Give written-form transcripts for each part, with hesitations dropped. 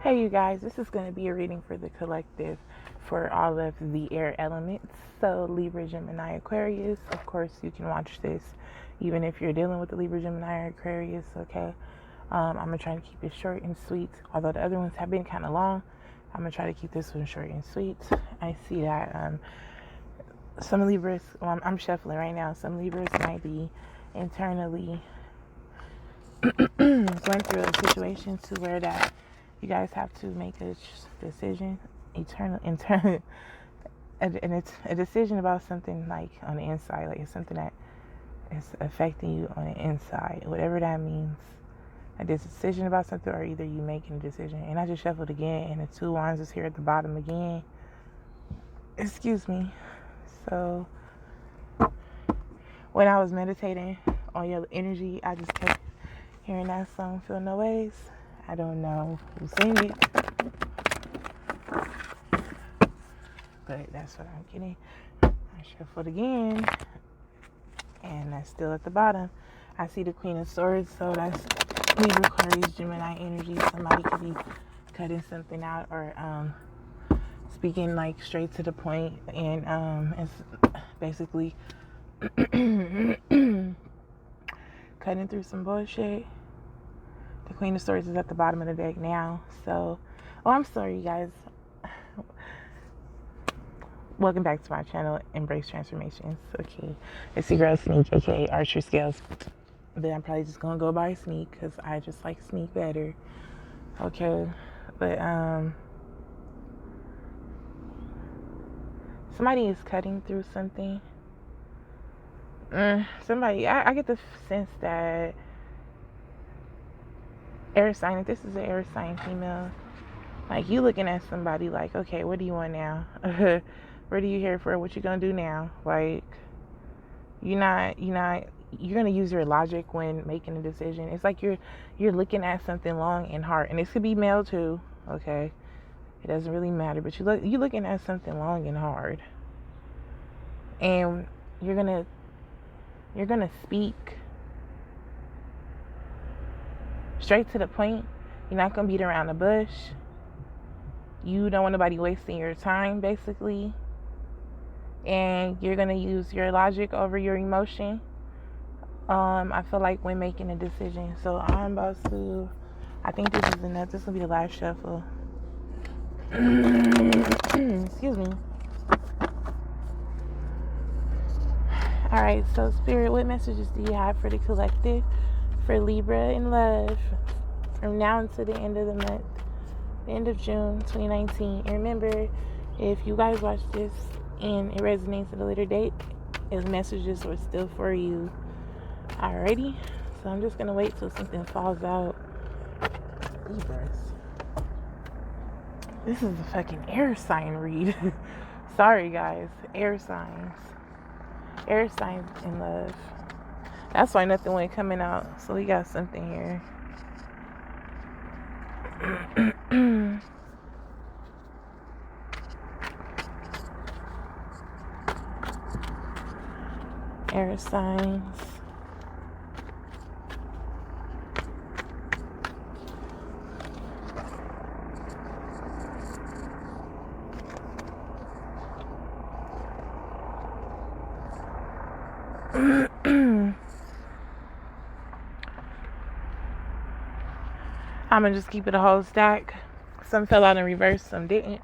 Hey, you guys, this is going to be a reading for the collective for all of the air elements. So, Libra, Gemini, Aquarius. Of course, you can watch this even if you're dealing with the Libra, Gemini, or Aquarius, okay? I'm going to try to keep it short and sweet. Although the other ones have been kind of long, I'm going to try to keep this one short and sweet. I see that some Libras, well, I'm shuffling right now, some Libras might be internally going through a situation to where that you guys have to make a decision, internal, and it's a decision about something like on the inside, like it's something that is affecting you on the inside, whatever that means. A decision about something, or either you making a decision. And I just shuffled again, and the two wands is here at the bottom again. Excuse me. So when I was meditating on your energy, I just kept hearing that song, Feel No Ways. I don't know who sang it, but that's what I'm getting. I shuffled again, and that's still at the bottom. I see the Queen of Swords, so that's Libra, Aquarius, Gemini energy. Somebody could be cutting something out or speaking like straight to the point, and it's basically cutting through some bullshit. The Queen of Swords is at the bottom of the deck now. So, I'm sorry, you guys. Welcome back to my channel, Embrace Transformations. Okay, it's your girl Sneak, aka Archer Scales. But I'm probably just gonna go by Sneak because I just like Sneak better. Okay, but somebody is cutting through something. Somebody, I get the sense that air sign, if this is an air sign female, like you looking at somebody like, okay, what do you want now? What are you here for? What you gonna do now? Like, you're gonna use your logic when making a decision. It's like you're looking at something long and hard, and this could be male too. Okay, it doesn't really matter, but you're looking at something long and hard, and you're gonna speak straight to the point. You're not gonna beat around the bush. You don't want nobody wasting your time, basically. And you're going to use your logic over your emotion. I feel like when making a decision. So I'm about to, I think this is enough. This will be the last shuffle. Excuse me. Alright, so Spirit, what messages do you have for the collective, for Libra in love, from now until the end of the month, the end of June 2019? And remember, if you guys watch this and it resonates at a later date, his messages were still for you. Alrighty, so I'm just gonna wait till something falls out. Libras. This is a fucking air sign read. Sorry guys, air signs. Air signs in love. That's why nothing went coming out. So we got something here. Air signs. I'm gonna just keep it a whole stack. Some fell out in reverse, some didn't.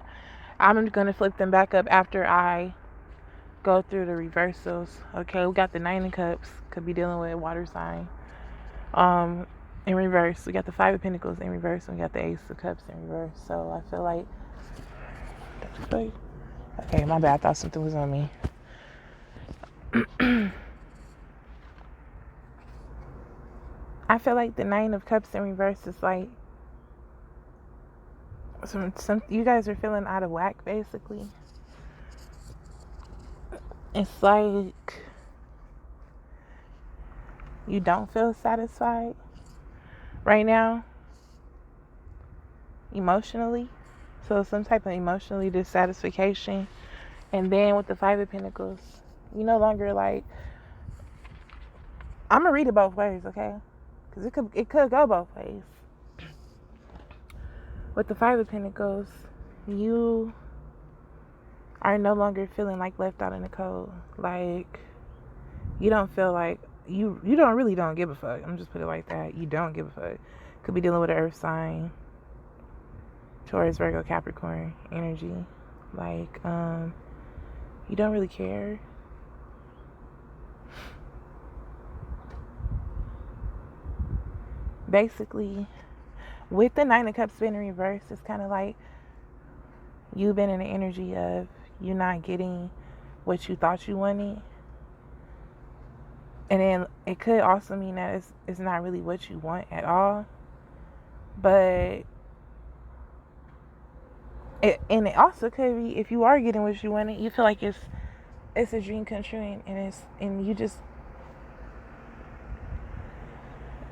I'm gonna flip them back up after I go through the reversals. Okay, we got the Nine of Cups, could be dealing with a water sign. In reverse, we got the Five of Pentacles in reverse, and we got the Ace of Cups in reverse. So I feel like, okay, my bad. I thought something was on me. I feel like the Nine of Cups in reverse is like some you guys are feeling out of whack, basically. It's like you don't feel satisfied right now emotionally. So some type of emotionally dissatisfaction. And then with the Five of Pentacles, you no longer like, I'm gonna read it both ways, okay? Because it could go both ways. With the Five of Pentacles, you are no longer feeling like left out in the cold. Like, you don't feel like you don't give a fuck. I'm just put it like that. You don't give a fuck. Could be dealing with an earth sign, Taurus, Virgo, Capricorn energy. Like, you don't really care. Basically, with the Nine of Cups being in reverse, it's kind of like you've been in the energy of you not getting what you thought you wanted. And then it could also mean that it's not really what you want at all. But it also could be, if you are getting what you wanted, you feel like it's a dream come true, and you just,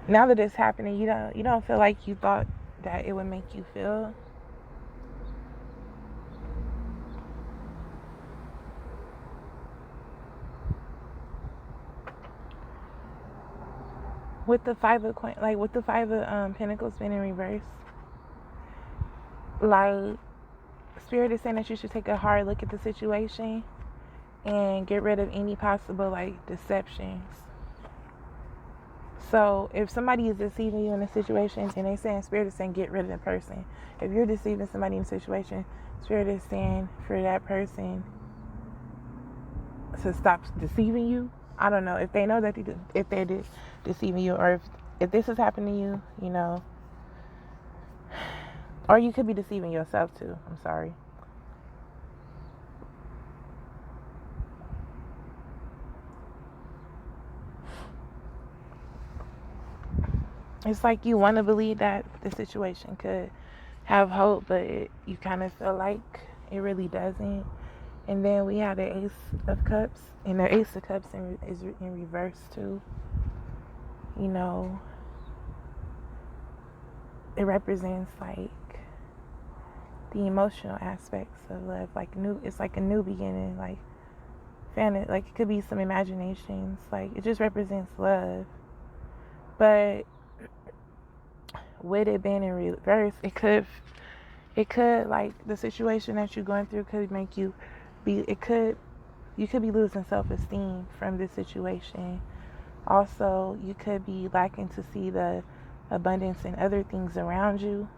now that it's happening, you don't feel like you thought that it would make you feel. With the Five of Pentacles being in reverse, like, Spirit is saying that you should take a hard look at the situation and get rid of any possible, like, deceptions. So if somebody is deceiving you in a situation, and they're saying, Spirit is saying get rid of the person. If you're deceiving somebody in a situation, Spirit is saying for that person to stop deceiving you. I don't know if they know that if they're deceiving you, or if this is happening to you, you know, or you could be deceiving yourself too. I'm sorry. It's like you want to believe that the situation could have hope, but you kind of feel like it really doesn't. And then we have the Ace of Cups, and the Ace of Cups is in reverse too. You know, it represents like the emotional aspects of love, like it's like a new beginning, like like it could be some imaginations, like it just represents love. But with it being in reverse, it could like the situation that you're going through could make you you could be losing self-esteem from this situation. Also, you could be lacking to see the abundance in other things around you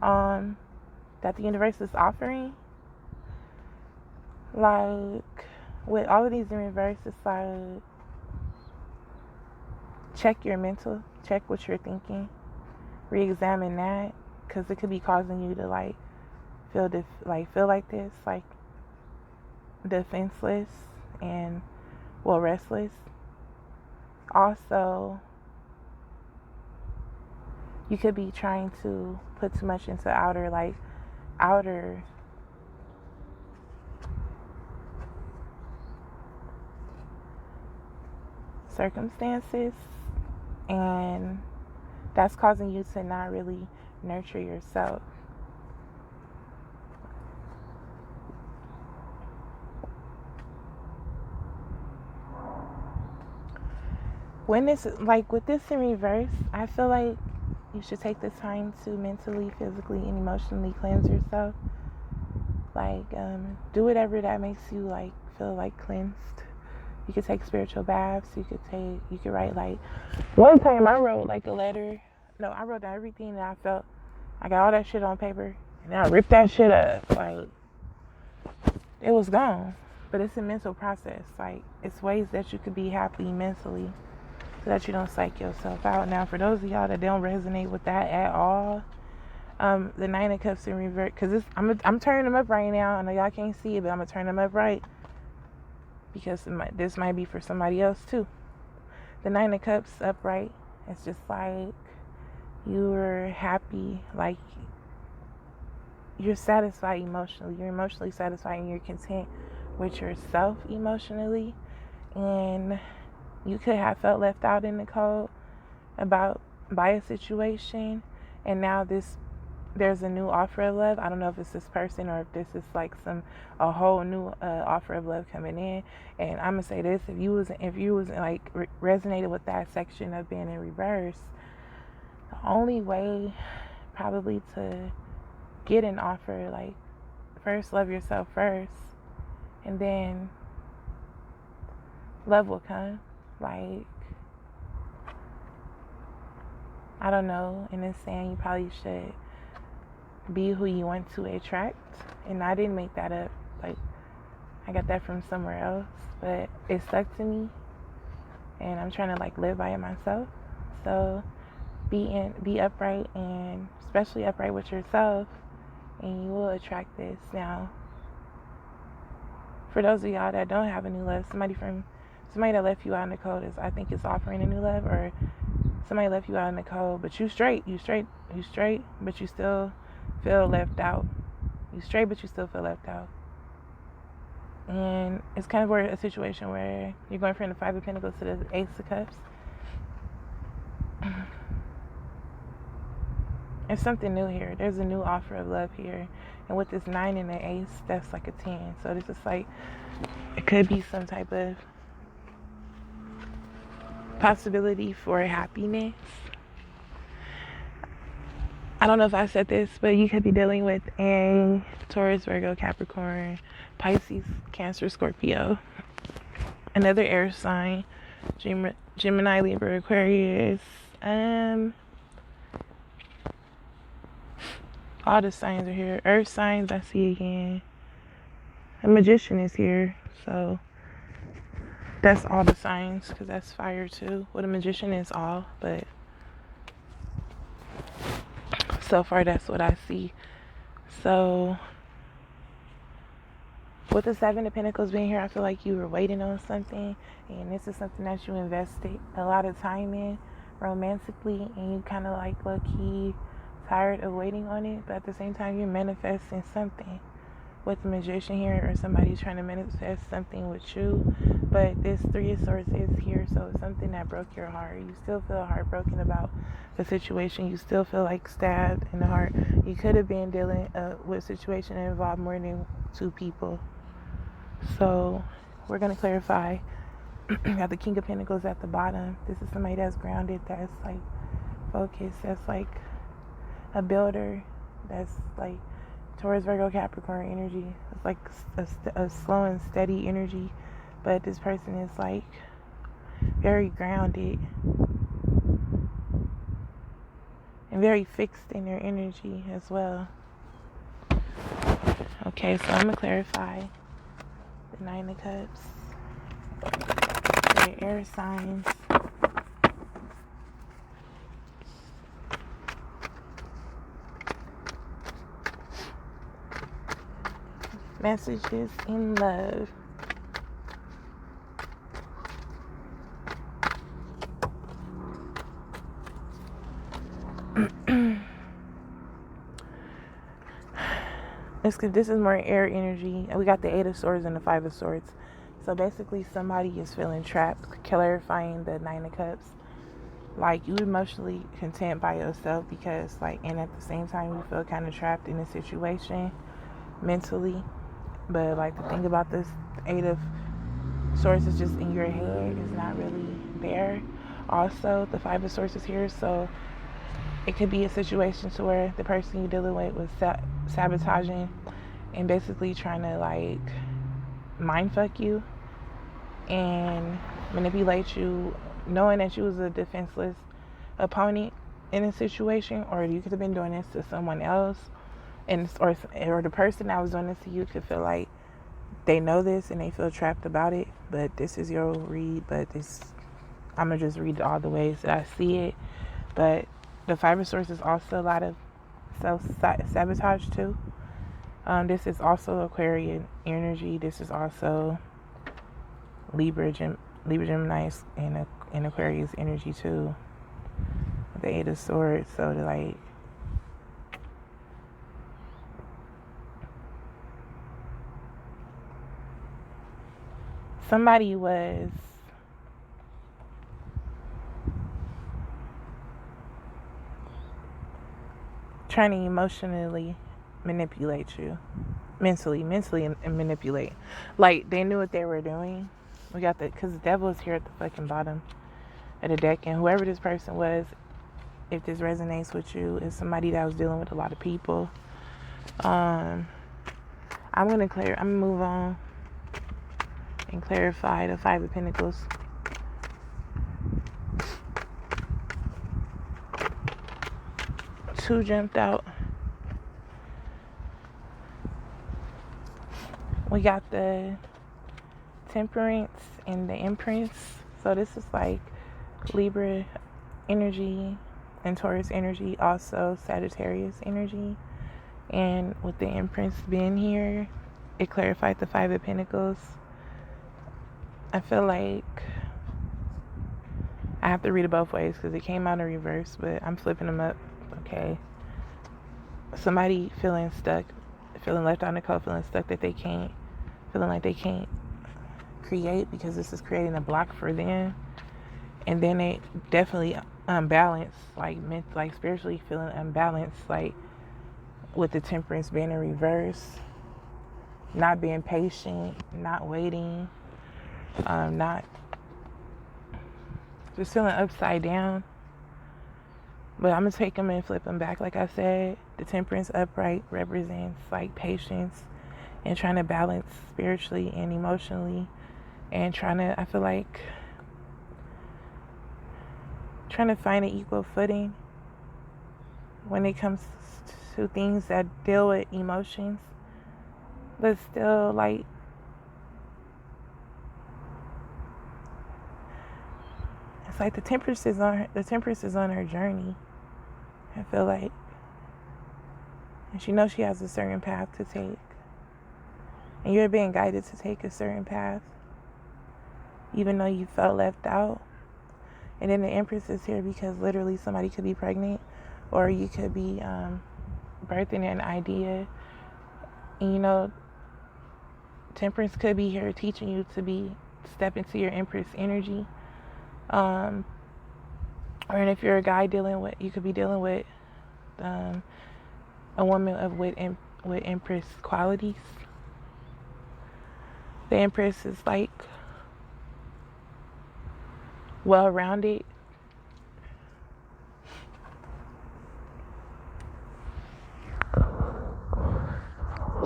that the universe is offering. Like, with all of these in reverse, it's like, check your mental, check what you're thinking, re-examine that, because it could be causing you to like feel like this, like defenseless and restless. Also, you could be trying to put too much into outer circumstances, and that's causing you to not really nurture yourself. When this, like with this in reverse, I feel like you should take the time to mentally, physically, and emotionally cleanse yourself. Like, do whatever that makes you like feel like cleansed. You could take spiritual baths. You could write, like, one time I wrote like a letter. No, I wrote down everything that I felt. I got all that shit on paper, and I ripped that shit up. Like, it was gone. But it's a mental process. Like, it's ways that you could be happy mentally, so that you don't psych yourself out. Now, for those of y'all that don't resonate with that at all, the Nine of Cups in reverse, because I'm turning them up right now. I know y'all can't see it, but I'm going to turn them up right, because this might be for somebody else too. The Nine of Cups upright, it's just like you're happy, like you're satisfied emotionally. You're emotionally satisfied, and you're content with yourself emotionally. And you could have felt left out in the cold by a situation, and now there's a new offer of love. I don't know if it's this person or if this is like a whole new offer of love coming in. And I'm gonna say this: if you was like resonated with that section of being in reverse, the only way probably to get an offer. Like, first love yourself first, and then love will come. Like, I don't know, in this saying, you probably should be who you want to attract. And I didn't make that up. Like, I got that from somewhere else, but it stuck to me, and I'm trying to like live by it myself. So be upright, and especially upright with yourself, and you will attract this. Now, for those of y'all that don't have a new love, somebody that left you out in the cold is, I think, is offering a new love, or somebody left you out in the cold, but you straight, but you still feel left out. You straight, but you still feel left out. And it's kind of a situation where you're going from the Five of Pentacles to the Ace of Cups. There's something new here. There's a new offer of love here. And with this 9 and the Ace, that's like a 10. So this is like, it could be some type of possibility for happiness. I don't know if I said this, but you could be dealing with a Taurus, Virgo, Capricorn, Pisces, Cancer, Scorpio, another air sign, Gemini, Libra, Aquarius, all the signs are here. Earth signs, I see again. A Magician is here, so that's all the signs, because that's fire too. Well, the Magician is all, but so far that's what I see. So with the Seven of Pentacles being here, I feel like you were waiting on something, and this is something that you invested a lot of time in romantically, and you kind of like low-key tired of waiting on it, but at the same time you're manifesting something with the Magician here, or somebody's trying to manifest something with you. But this Three of Swords is here, so it's something that broke your heart. You still feel heartbroken about the situation. You still feel like stabbed in the heart. You could have been dealing with a situation that involved more than 2 people. So we're going to clarify. Got the King of Pentacles at the bottom. This is somebody that's grounded, that's like focused, that's like a builder, that's like Taurus, Virgo, Capricorn energy. It's like a slow and steady energy, but this person is like very grounded and very fixed in their energy as well. Okay, so I'm going to clarify the Nine of Cups, the air signs, messages in love. This is more air energy. We got the Eight of Swords and the Five of Swords. So basically somebody is feeling trapped, clarifying the Nine of Cups. Like, you emotionally content by yourself because, like, and at the same time you feel kind of trapped in a situation mentally. But like, the thing about this Eight of Swords is just in your head, it's not really there. Also, the Five of Swords is here, so it could be a situation to where the person you're dealing with was sabotaging and basically trying to like mind fuck you and manipulate you, knowing that you was a defenseless opponent in a situation. Or you could have been doing this to someone else, and or the person that was doing this to you could feel like they know this and they feel trapped about it. But this is your read, but I'm gonna just read all the ways that I see it. But the Five of Swords is also a lot of self-sabotage too. This is also Aquarian energy. This is also Libra Gemini and Aquarius energy too. The Eight of Swords. So like, somebody was trying to emotionally manipulate you, mentally and manipulate. Like, they knew what they were doing. We got because the devil is here at the fucking bottom of the deck, and whoever this person was if this resonates with you, is somebody that was dealing with a lot of people. I'm gonna move on and clarify the Five of Pentacles. Two jumped out. We got the Temperance and the Empress. So this is like Libra energy and Taurus energy, also Sagittarius energy. And with the Empress being here, it clarified the Five of Pentacles. I feel like I have to read it both ways because it came out in reverse, but I'm flipping them up. Okay. Somebody feeling stuck, feeling left out in the cold, feeling stuck that they can't, feeling like they can't create because this is creating a block for them. And then they definitely unbalanced, like spiritually feeling unbalanced, like with the Temperance being in reverse, not being patient, not waiting, not just feeling upside down. But I'm going to take them and flip them back. Like I said, the Temperance upright represents like patience and trying to balance spiritually and emotionally, and I feel like trying to find an equal footing when it comes to things that deal with emotions, but still like it's like the Temperance is on her journey. I feel like, and she knows she has a certain path to take, and you're being guided to take a certain path, even though you felt left out. And then the Empress is here because literally somebody could be pregnant, or you could be birthing an idea. And you know, Temperance could be here teaching you to step into your Empress energy. Or if you're a guy you could be dealing with a woman with Empress qualities. The Empress is like well-rounded.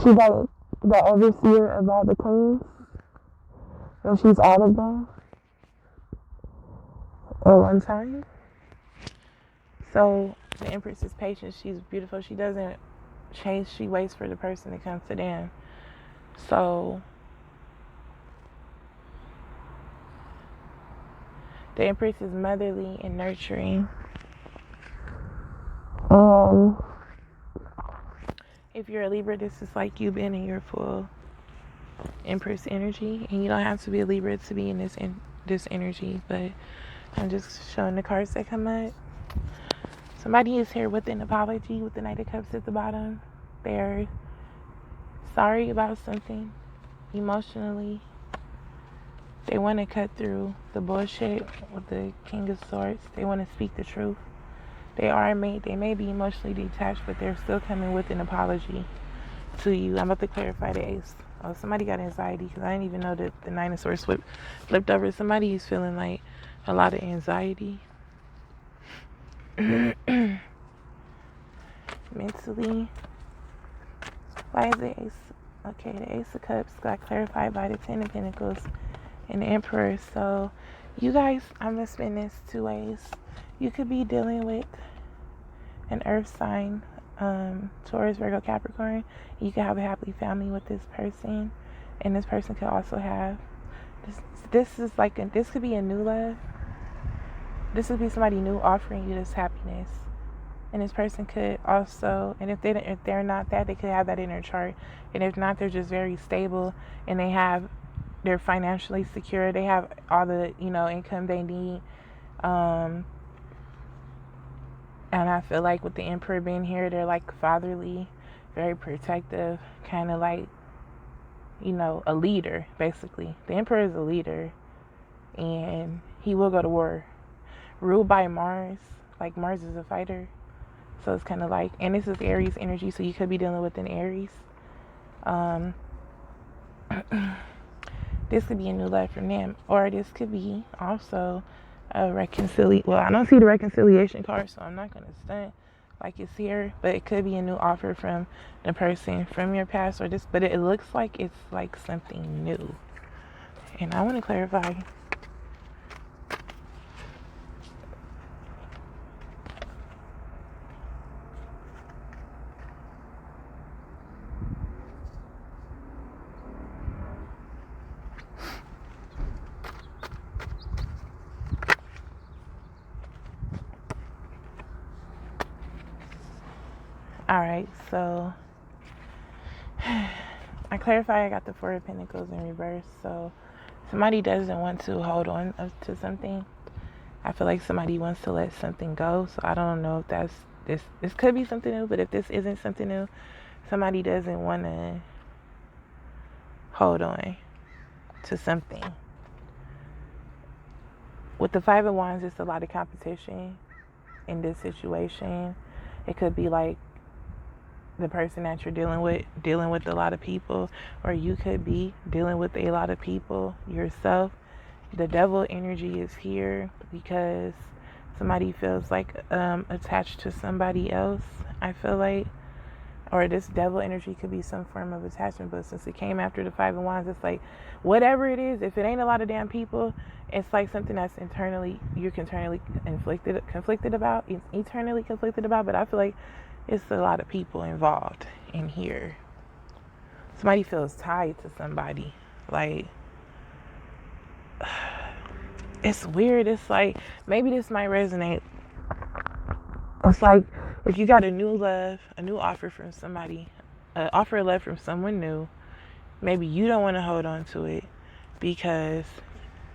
She's like the overseer of all the queens. So she's all of them at one time. So the Empress is patient. She's beautiful. She doesn't chase. She waits for the person to come to them. So the Empress is motherly and nurturing. If you're a Libra, this is like you being in your full Empress energy, and you don't have to be a Libra to be in this energy. But I'm just showing the cards that come up. Somebody is here with an apology with the Knight of Cups at the bottom. They're sorry about something emotionally. They want to cut through the bullshit with the King of Swords. They want to speak the truth. They may be emotionally detached, but they're still coming with an apology to you. I'm about to clarify the Ace. Oh, somebody got anxiety because I didn't even know that the Nine of Swords flipped over. Somebody is feeling like a lot of anxiety. Mentally. Why is the Ace? Okay, the Ace of Cups got clarified by the Ten of Pentacles and the Emperor. So you guys, I'm going to spin this two ways. You could be dealing with an earth sign, Taurus, Virgo, Capricorn. You could have a happy family with this person, and this person could also have this could be a new love. This would be somebody new offering you this happiness, and this person could also, and if they're not that, they could have that in their chart, and if not, they're just very stable, and they're financially secure. They have all the income they need. And I feel like with the Emperor being here, they're like fatherly, very protective, kind of like, a leader, basically. The Emperor is a leader, and he will go to war. Ruled by Mars, like Mars is a fighter. So it's kind of like, and this is Aries energy, so you could be dealing with an Aries. This could be a new love from them, or this could be also Well, I don't see the reconciliation card, so I'm not going to stunt like it's here, but it could be a new offer from the person from your past or this, but it looks like it's like something new. And I want to clarify. All right, so I clarify I got the Four of Pentacles in reverse. So somebody doesn't want to hold on to something. I feel like somebody wants to let something go. So I don't know if that's this could be something new, but if this isn't something new, somebody doesn't want to hold on to something. With the Five of Wands, it's a lot of competition in this situation. It could be like the person that you're dealing with a lot of people, or you could be dealing with a lot of people yourself. The Devil energy is here because somebody feels like attached to somebody else, I feel like. Or this Devil energy could be some form of attachment, but since it came after the Five of Wands, it's like whatever it is, if it ain't a lot of damn people, it's like something that's internally conflicted about, but I feel like it's a lot of people involved in here. Somebody feels tied to somebody. Like, it's weird. It's like, maybe this might resonate. It's like, if you got a new offer from somebody, an offer of love from someone new, maybe you don't want to hold on to it because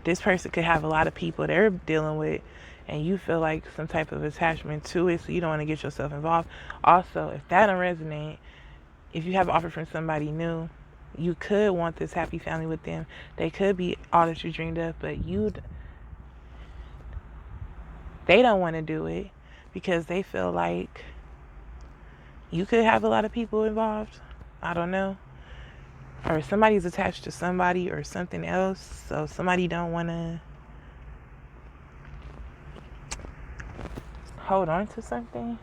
this person could have a lot of people they're dealing with, and you feel like some type of attachment to it, so you don't want to get yourself involved. Also, if that don't resonate, if you have an offer from somebody new, you could want this happy family with them. They could be all that you dreamed of, but they don't want to do it because they feel like you could have a lot of people involved. I don't know. Or somebody's attached to somebody or something else, so somebody don't want to hold on to something.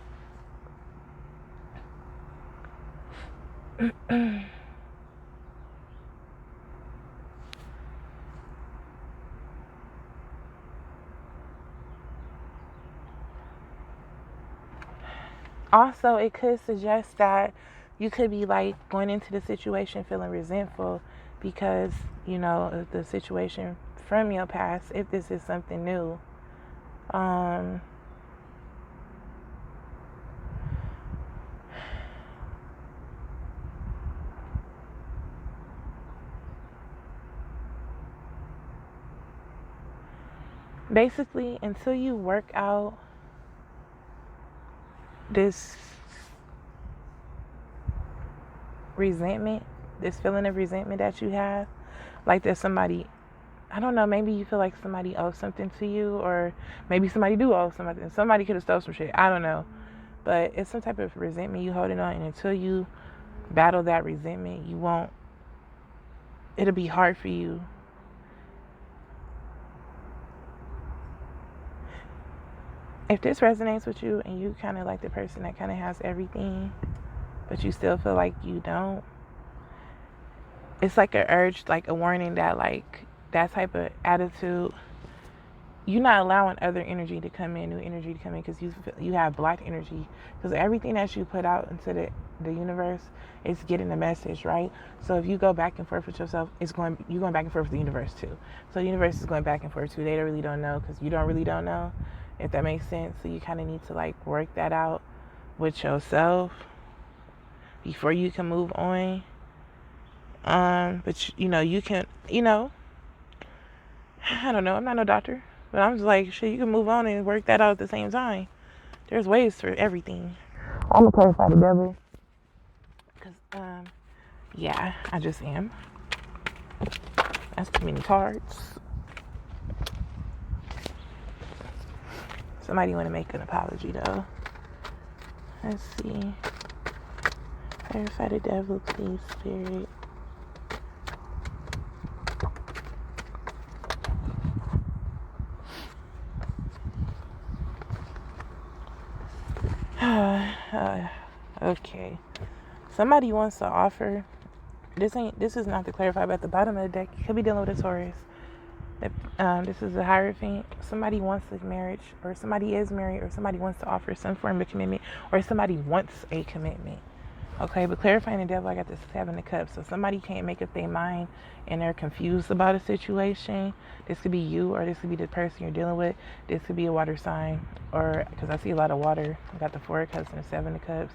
Also, it could suggest that you could be like going into the situation feeling resentful because, you know, of the situation from your past, if this is something new. Basically, until you work out this resentment, this feeling of resentment that you have, like there's somebody, I don't know, maybe you feel like somebody owes something to you, or maybe somebody do owe something. Somebody could have stole some shit. I don't know. But it's some type of resentment you holding on, and until you battle that resentment, it'll be hard for you. If this resonates with you and you kind of like the person that kind of has everything, but you still feel like you don't, it's like an urge, like a warning that like that type of attitude, you're not allowing other energy to come in, new energy to come in, because you have blocked energy. Because everything that you put out into the universe is getting the message, right? So if you go back and forth with yourself, you're going back and forth with the universe too. So the universe is going back and forth too. They really don't know because you don't know, if that makes sense. So you kind of need to like work that out with yourself before you can move on. But you can, I don't know, I'm not no doctor, but I'm just like, shit, you can move on and work that out at the same time. There's ways for everything. I'm gonna clarify the Devil, because yeah, I just am. That's too many cards. Somebody want to make an apology though. Let's see. Clarify the Devil, please, Spirit. Okay. Somebody wants to offer. This is not to clarify, but at the bottom of the deck, you could be dealing with a Taurus. This is a Hierophant. Somebody wants a marriage, or somebody is married, or somebody wants to offer some form of commitment, or somebody wants a commitment. Okay, but clarifying the devil, I got this 7 of Cups. So somebody can't make up their mind and they're confused about a situation. This could be you, or this could be the person you're dealing with. This could be a water sign, or because I see a lot of water. I got the 4 of Cups and the 7 of Cups.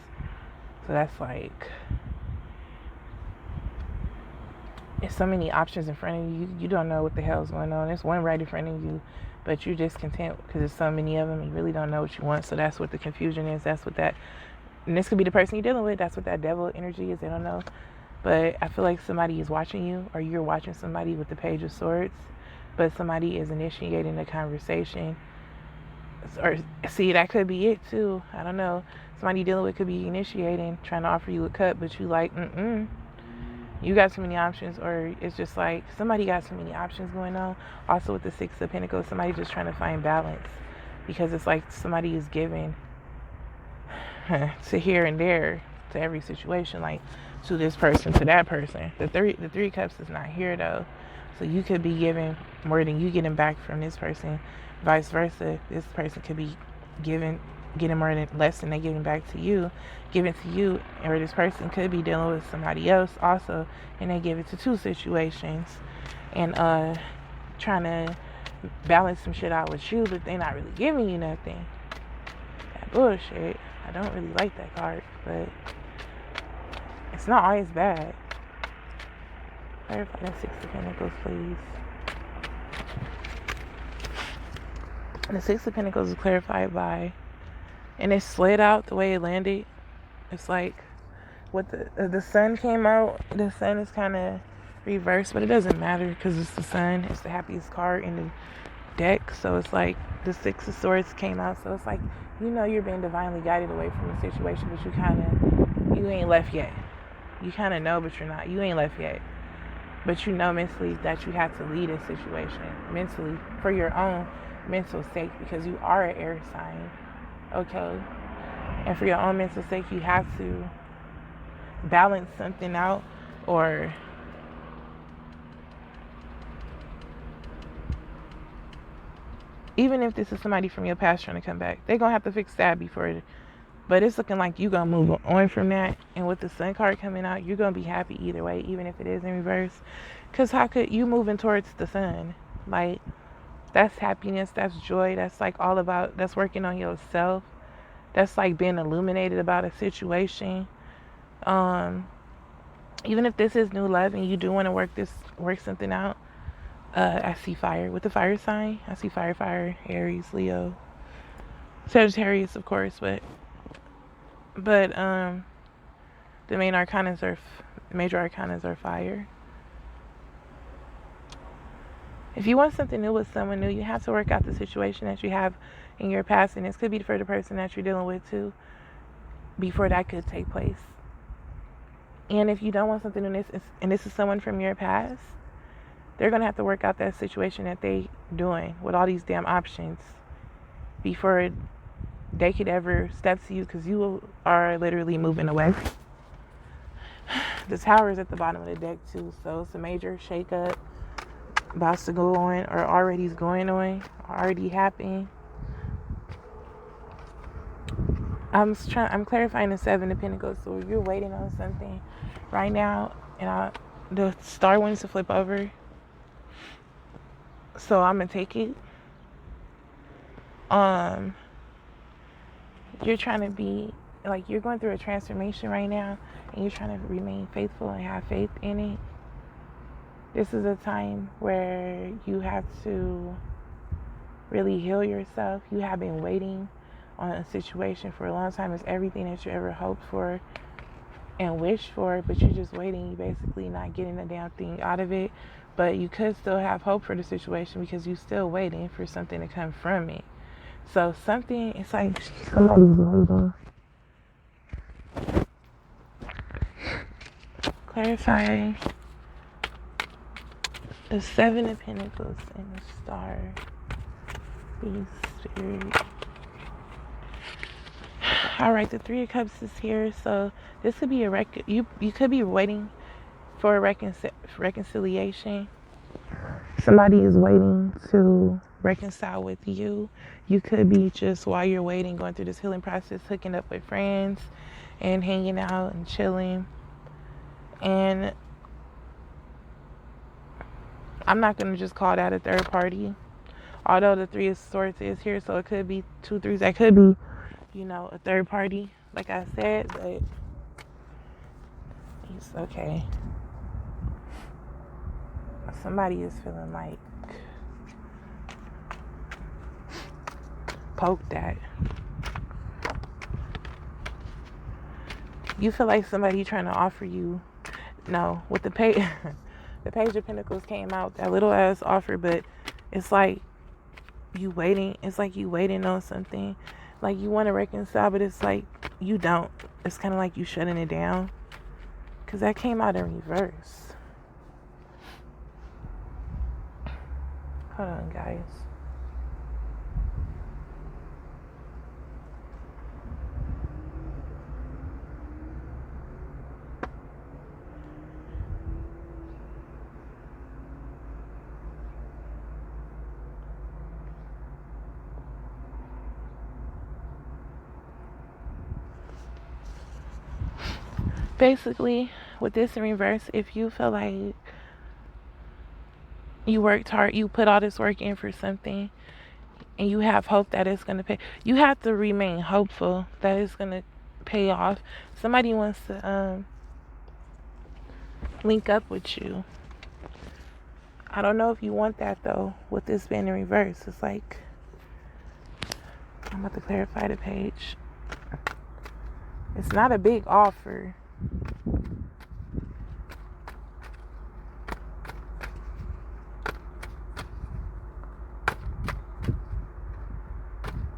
So that's like, there's so many options in front of you. You don't know what the hell's going on. There's one right in front of you, but you're just content because there's so many of them. You really don't know what you want. So that's what the confusion is. That's what that. And this could be the person you're dealing with. That's what that devil energy is. They don't know. But I feel like somebody is watching you, or you're watching somebody with the Page of Swords. But somebody is initiating a conversation. Or, see, that could be it too. I don't know. Somebody you're dealing with could be initiating, trying to offer you a cut, but you like, you got too many options. Or it's just like, somebody got too many options going on. Also with the 6 of Pentacles, somebody's just trying to find balance. Because it's like somebody is giving to here and there, to every situation, like to this person, to that person. The three cups is not here though, so you could be giving more than you getting back from this person. Vice versa, this person could be getting more than less than they giving back to you, giving to you, or this person could be dealing with somebody else also, and they give it to 2 situations, and trying to balance some shit out with you, but they're not really giving you nothing. That bullshit. I don't really like that card, but it's not always bad. Clarify that 6 of Pentacles, please. And the 6 of Pentacles is clarified by, and it slid out the way it landed. It's like, what the sun came out, the sun is kind of reversed, but it doesn't matter because it's the sun. It's the happiest card in the deck, so it's like the 6 of Swords came out, so it's like, you know, you're being divinely guided away from the situation, but you ain't left yet. You kind of know, but you ain't left yet, but you know mentally that you have to lead a situation mentally for your own mental sake, because you are an air sign, okay? And for your own mental sake, you have to balance something out, or even if this is somebody from your past trying to come back, they're going to have to fix that before it. But it's looking like you're going to move on from that. And with the Sun card coming out, you're going to be happy either way, even if it is in reverse. Because how could you moving towards the sun? Like, that's happiness, that's joy, that's like all about, that's working on yourself. That's like being illuminated about a situation. Even if this is new love and you do want to work something out, I see fire with the fire sign. I see fire, Aries, Leo, Sagittarius, of course, but the major arcanas are fire. If you want something new with someone new, you have to work out the situation that you have in your past, and this could be for the person that you're dealing with too, before that could take place. And if you don't want something new, and this is someone from your past, they're going to have to work out that situation that they doing with all these damn options before they could ever step to you, because you are literally moving away. The Tower is at the bottom of the deck too, so it's a major shakeup about to go on, or already is going on, already happening. I'm clarifying the 7 of Pentacles, so you're waiting on something right now, and the star wants to flip over, so I'm gonna take it. You're trying to be like, you're going through a transformation right now, and you're trying to remain faithful and have faith in it. This is a time where you have to really heal yourself. You have been waiting on a situation for a long time. It's everything that you ever hoped for and wished for, but you're just waiting. You're basically not getting a damn thing out of it, but you could still have hope for the situation because you're still waiting for something to come from it. So something, it's like somebody's waiting. Clarify the 7 of Pentacles and the Star. Please, Spirit. Alright, the 3 of Cups is here. So This could be you could be waiting for a reconciliation. Somebody is waiting to reconcile with you. You could be just, while you're waiting, going through this healing process, hooking up with friends and hanging out and chilling. And I'm not going to just call that a third party, although the Three of Swords is here, so it could be 2 3s. That could be, a third party, like I said, but it's okay. Somebody is feeling like poked at. You feel like somebody trying to offer you, with the Page of Pentacles came out, that little ass offer, but it's like you waiting. It's like you waiting on something. Like you want to reconcile, but it's like you don't. It's kind of like you shutting it down, because that came out in reverse. Hold on, guys. Basically, with this in reverse, if you feel like you worked hard, you put all this work in for something, and you have hope that it's going to pay, you have to remain hopeful that it's going to pay off. Somebody wants to link up with you. I don't know if you want that, though, with this being in reverse. It's like, I'm about to clarify the page. It's not a big offer.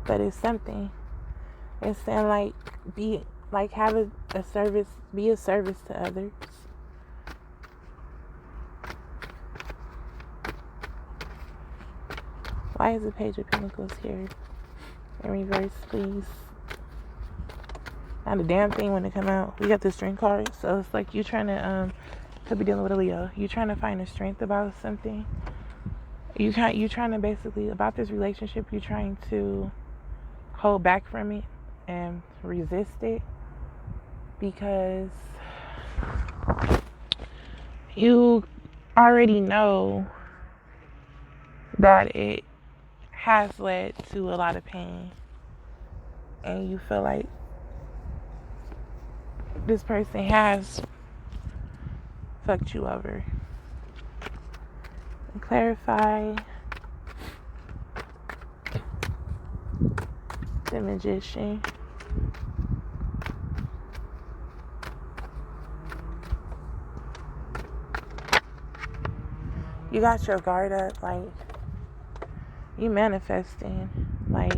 But it's something. It's saying have a service, be a service to others. Why is the Page of Pentacles here in reverse, please? Not a damn thing when it come out. We got the Strength card, so it's like you trying to could be dealing with a Leo. You trying to find a strength about something. You trying to basically, about this relationship, you're trying to hold back from it and resist it, because you already know that it has led to a lot of pain, and you feel like this person has fucked you over. And clarify the Magician. You got your guard up, like you manifesting, like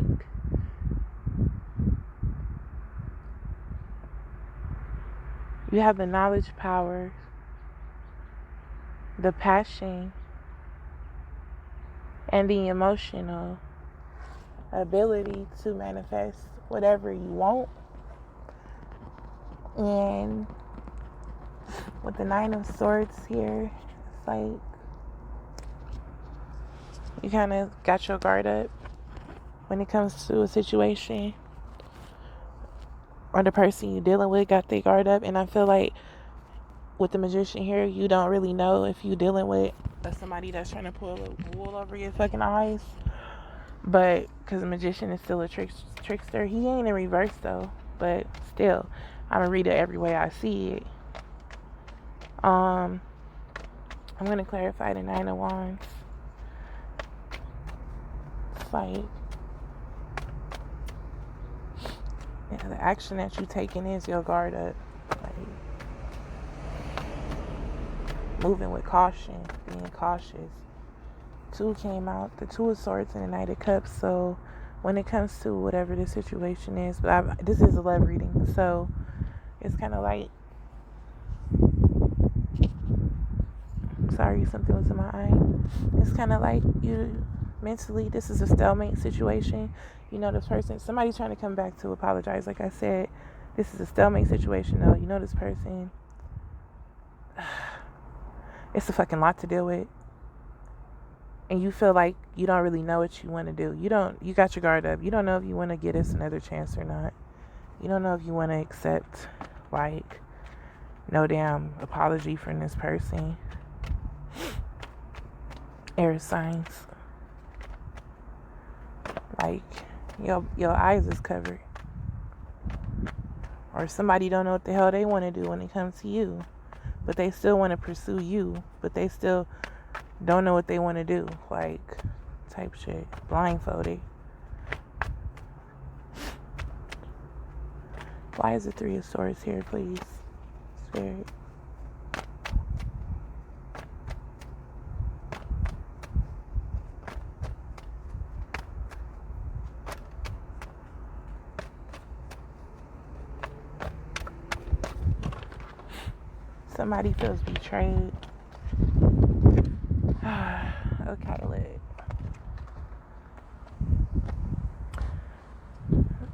you have the knowledge, power, the passion, and the emotional ability to manifest whatever you want. And with the Nine of Swords here, it's like you kind of got your guard up when it comes to a situation, or the person you're dealing with got their guard up. And I feel like with the Magician here, you don't really know if you're dealing with somebody that's trying to pull a wool over your fucking eyes. But because the Magician is still a trickster, he ain't in reverse though. But still, I'm gonna read it every way I see it. I'm gonna clarify the Nine of Wands. It's like, the action that you're taking is your guard up, like moving with caution, being cautious. 2 came out, the Two of Swords and the Knight of Cups. So when it comes to whatever the situation is, but this is a love reading, so it's kind of like, sorry, something was in my eye. It's kind of like you mentally, this is a stalemate situation. This person, somebody's trying to come back to apologize, like I said. This is a stalemate situation, though. You know this person. It's a fucking lot to deal with. And you feel like you don't really know what you want to do. You got your guard up. You don't know if you want to get us another chance or not. You don't know if you want to accept, like, no damn apology from this person. Air signs. Like, your eyes is covered. Or somebody don't know what the hell they want to do when it comes to you. But they still want to pursue you. But they still don't know what they want to do. Like, type shit. Blindfolded. Why is the Three of Swords here, please? Spirit. Somebody feels betrayed. Okay, lit.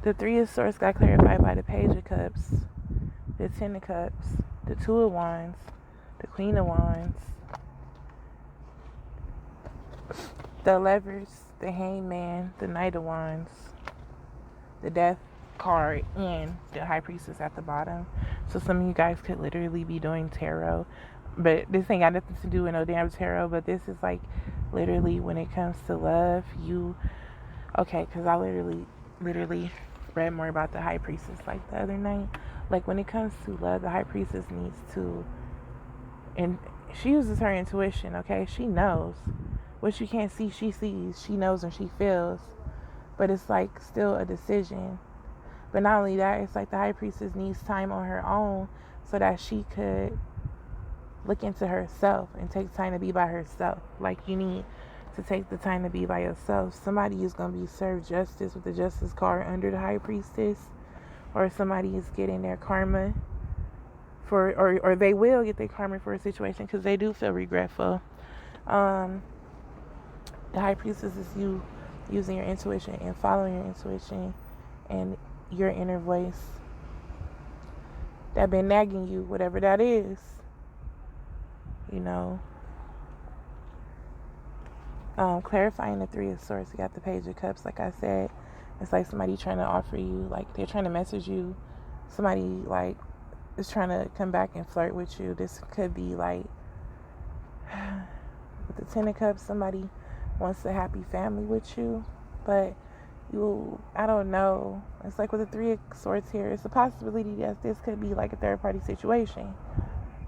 The Three of Swords got clarified by the Page of Cups, the Ten of Cups, the Two of Wands, the Queen of Wands, the Lovers, the Hangman, the Knight of Wands, the Death card, and the High Priestess at the bottom. So some of you guys could literally be doing tarot, but this ain't got nothing to do with no damn tarot. But this is like literally when it comes to love, because I literally read more about the High Priestess like the other night. Like when it comes to love, the High Priestess needs to, and she uses her intuition. Okay, she knows what you can't see. She sees. She knows and she feels. But it's like still a decision. But not only that, it's like the High Priestess needs time on her own so that she could look into herself and take time to be by herself. Like you need to take the time to be by yourself. Somebody is going to be served justice with the Justice card under the High Priestess, or somebody is getting their karma for, or they will get their karma for a situation because they do feel regretful. The High Priestess is you using your intuition and following your intuition and your inner voice that been nagging you, whatever that is, clarifying the Three of Swords. You got the Page of Cups. Like I said, it's like somebody trying to offer you, like they're trying to message you. Somebody like is trying to come back and flirt with you. This could be like with the Ten of Cups, somebody wants a happy family with you, but I don't know. It's like with the Three of Swords here, it's a possibility that this could be like a third party situation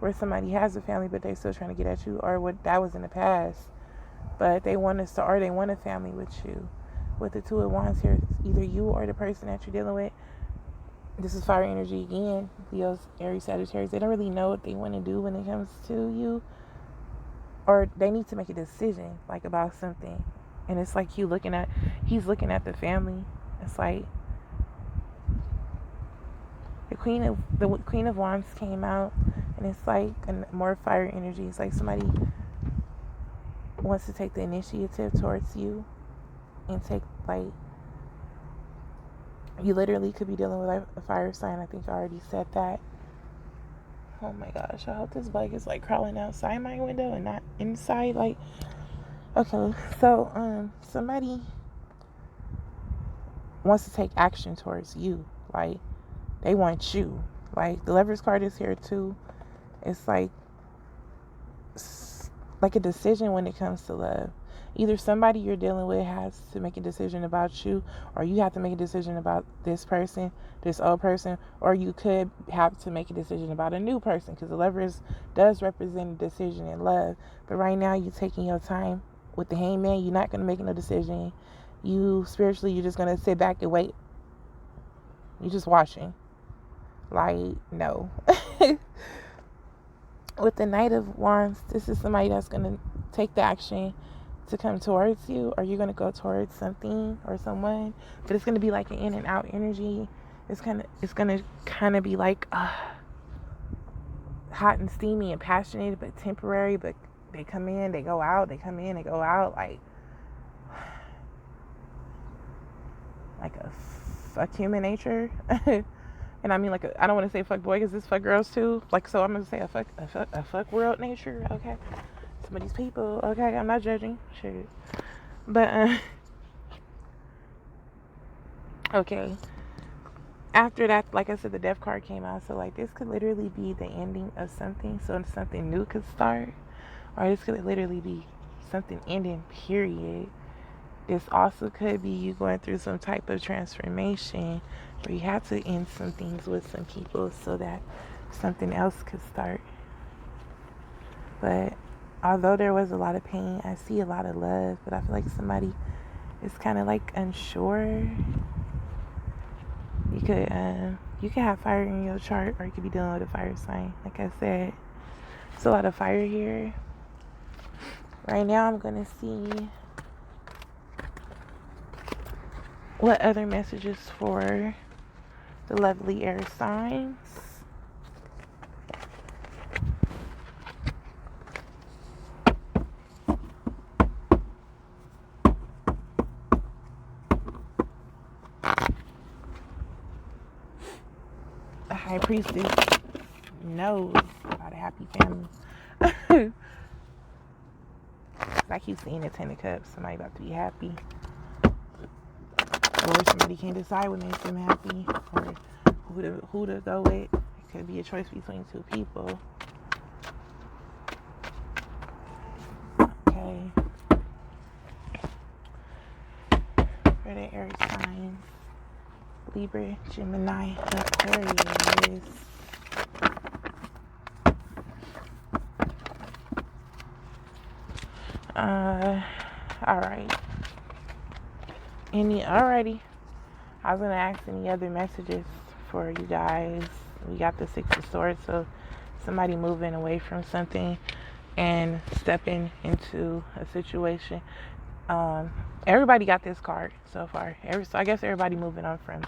where somebody has a family but they're still trying to get at you, or what that was in the past, but they want a family with you. With the Two of Wands here, it's either you or the person that you're dealing with. This is fire energy again. Leos, Aries, Sagittarius, they don't really know what they want to do when it comes to you, or they need to make a decision like about something. And it's like he's looking at the family. It's like the Queen of Wands came out, and it's like more fire energy. It's like somebody wants to take the initiative towards you and take, like, you literally could be dealing with like a fire sign. I think I already said that. Oh my gosh, I hope this bug is like crawling outside my window and not inside. Like, okay, so somebody wants to take action towards you. Like, they want you. Like, the Lovers card is here too. It's like a decision when it comes to love. Either somebody you're dealing with has to make a decision about you, or you have to make a decision about this person, this old person, or you could have to make a decision about a new person, because the Lovers does represent a decision in love. But right now you're taking your time. With the Hangman, you're not going to make no decision. You're just going to sit back and wait. You're just watching. Like, no. With the Knight of Wands, this is somebody that's going to take the action to come towards you, or you're going to go towards something or someone, but it's going to be like an in and out energy. It's going to kind of be like hot and steamy and passionate, but temporary. But they come in, they go out, they come in, they go out, like a fuck human nature. And I mean, like, I don't want to say fuck boy because this fuck girls too. Like, so I'm gonna say a fuck world nature. Okay, some of these people. Okay, I'm not judging. Shit, but okay. After that, like I said, the death card came out. So like, this could literally be the ending of something. So something new could start, or this could literally be something ending. Period. This also could be you going through some type of transformation where you have to end some things with some people so that something else could start. But although there was a lot of pain, I see a lot of love, but I feel like somebody is kind of like unsure. You could have fire in your chart, or you could be dealing with a fire sign. Like I said, there's a lot of fire here. Right now I'm going to see what other messages for the lovely air signs. The High Priestess knows about a happy family. I keep seeing the Ten of Cups. Somebody about to be happy. Or somebody can't decide what makes them happy, or who to go with. It could be a choice between two people. Okay. For the air signs, Libra, Gemini, Aquarius. Alright. Alrighty. I was gonna ask any other messages for you guys. We got the Six of Swords, so somebody moving away from something and stepping into a situation. Everybody got this card so far. So I guess everybody moving on from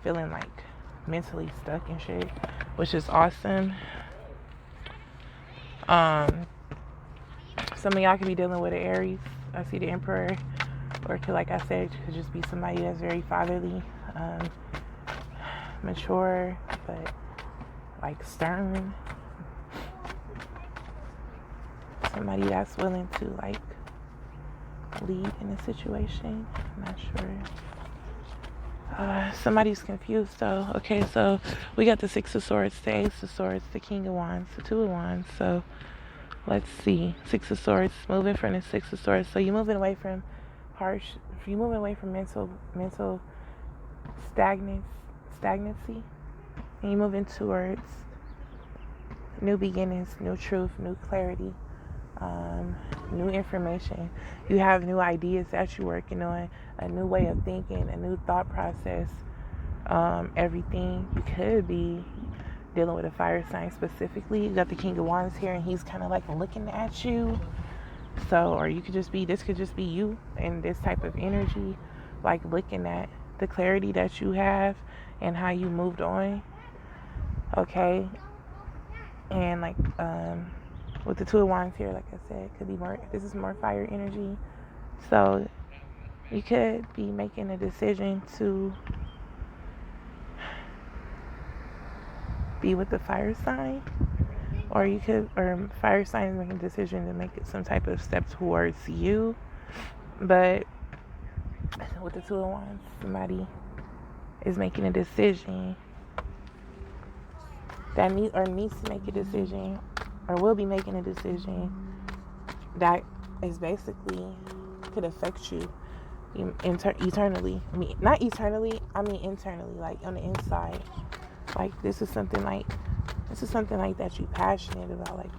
feeling like mentally stuck and shit, which is awesome. Some of y'all could be dealing with an Aries. I see the Emperor. Or it could, like I said, could just be somebody that's very fatherly, mature, but like stern. Somebody that's willing to like lead in a situation. I'm not sure. Somebody's confused though. Okay, so we got the Six of Swords, the Ace of Swords, the King of Wands, the Two of Wands. So let's see. Six of Swords, moving from the Six of Swords. So you're moving away from if you're moving away from mental stagnancy, and you're moving towards new beginnings, new truth, new clarity, new information. You have new ideas that you're working on, a new way of thinking, a new thought process. Everything. You could be dealing with a fire sign specifically. You got the King of Wands here, and he's kind of like looking at you. So, or you could just be, this could just be you in this type of energy, like looking at the clarity that you have and how you moved on. Okay. And like, with the Two of Wands here, like I said, could be more, this is more fire energy. So you could be making a decision to be with the fire sign. Or you could, or fire sign is making a decision to make it some type of step towards you. But with the Two of Wands, somebody is making a decision that needs to make a decision, or will be making a decision that is basically could affect you eternally. I mean, not eternally. I mean internally, like on the inside. Like this is something like that you're passionate about. Like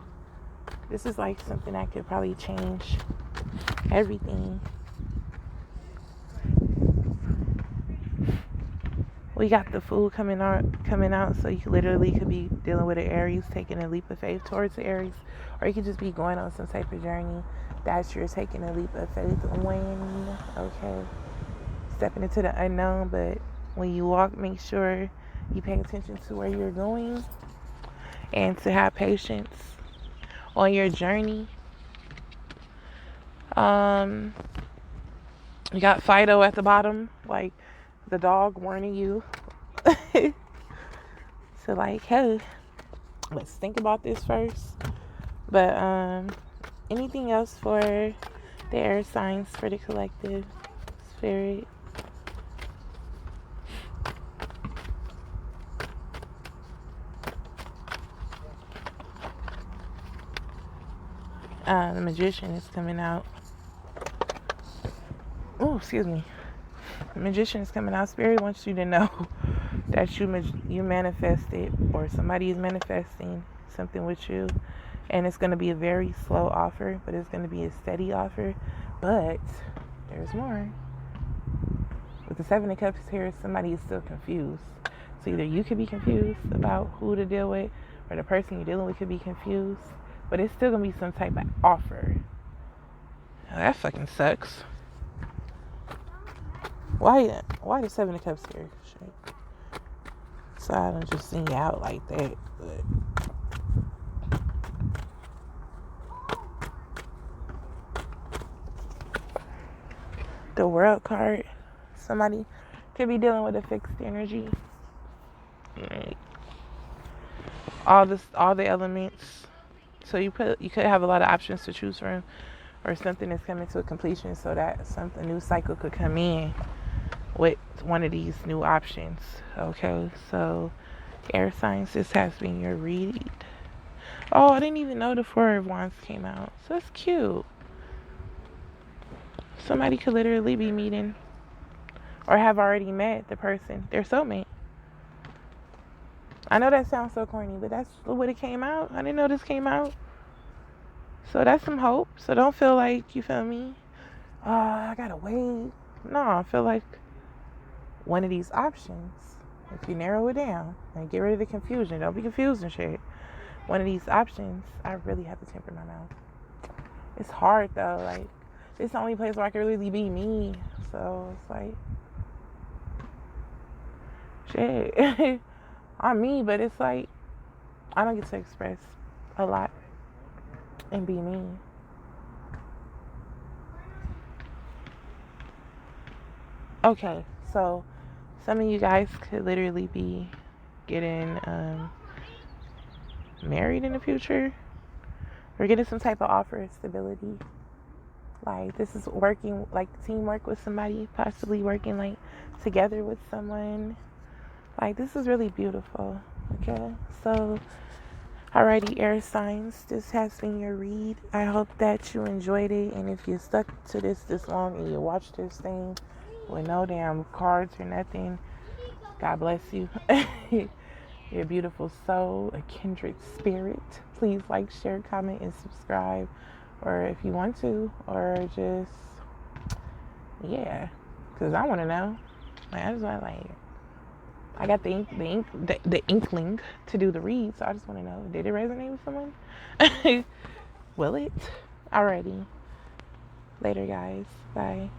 this is like something that could probably change everything. We got the Fool coming out, so you literally could be dealing with an Aries, taking a leap of faith towards the Aries, or you could just be going on some type of journey that you're taking a leap of faith when, okay, stepping into the unknown. But when you walk, make sure you pay attention to where you're going and to have patience on your journey. You got Fido at the bottom, like the dog warning you. to like, hey, let's think about this first. But anything else for the air signs for the collective spirit? The Magician is coming out. Oh, excuse me. The Magician is coming out. Spirit wants you to know that you manifested, or somebody is manifesting something with you, and it's going to be a very slow offer, but it's going to be a steady offer. But there's more. With the Seven of Cups here, somebody is still confused. So either you could be confused about who to deal with, or the person you're dealing with could be confused. But it's still going to be some type of offer. Now, that fucking sucks. Why the Seven of Cups here? Shit. So I don't just sing you out like that. But the World card. Somebody could be dealing with a fixed energy. Right. All the elements. So you could have a lot of options to choose from, or something is coming to a completion, so that a new cycle could come in with one of these new options. Okay, so air signs, this has been your read. Oh, I didn't even know the Four of Wands came out. So that's cute. Somebody could literally be meeting or have already met the person, their soulmate. I know that sounds so corny, but that's what it came out. I didn't know this came out. So that's some hope. So don't feel like, you feel me? I gotta wait. No, I feel like one of these options, if you narrow it down and get rid of the confusion, don't be confused and shit. One of these options, I really have to temper my mouth. It's hard though. Like, it's the only place where I can really be me. So it's like, shit. I'm me, but it's like, I don't get to express a lot and be me. Okay, so some of you guys could literally be getting married in the future, or getting some type of offer of stability. Like, this is working, like teamwork with somebody, possibly working like together with someone. Like, this is really beautiful. Okay, so alrighty, air signs, this has been your read. I hope that you enjoyed it, and if you stuck to this long and you watched this thing with no damn cards or nothing, God bless you. You're a beautiful soul, a kindred spirit. Please like, share, comment, and subscribe, or if you want to, or just, yeah, because I want to know. Like, I just want to, like, I got the inkling to do the read, so I just want to know, did it resonate with someone? Will it? Alrighty. Later, guys. Bye.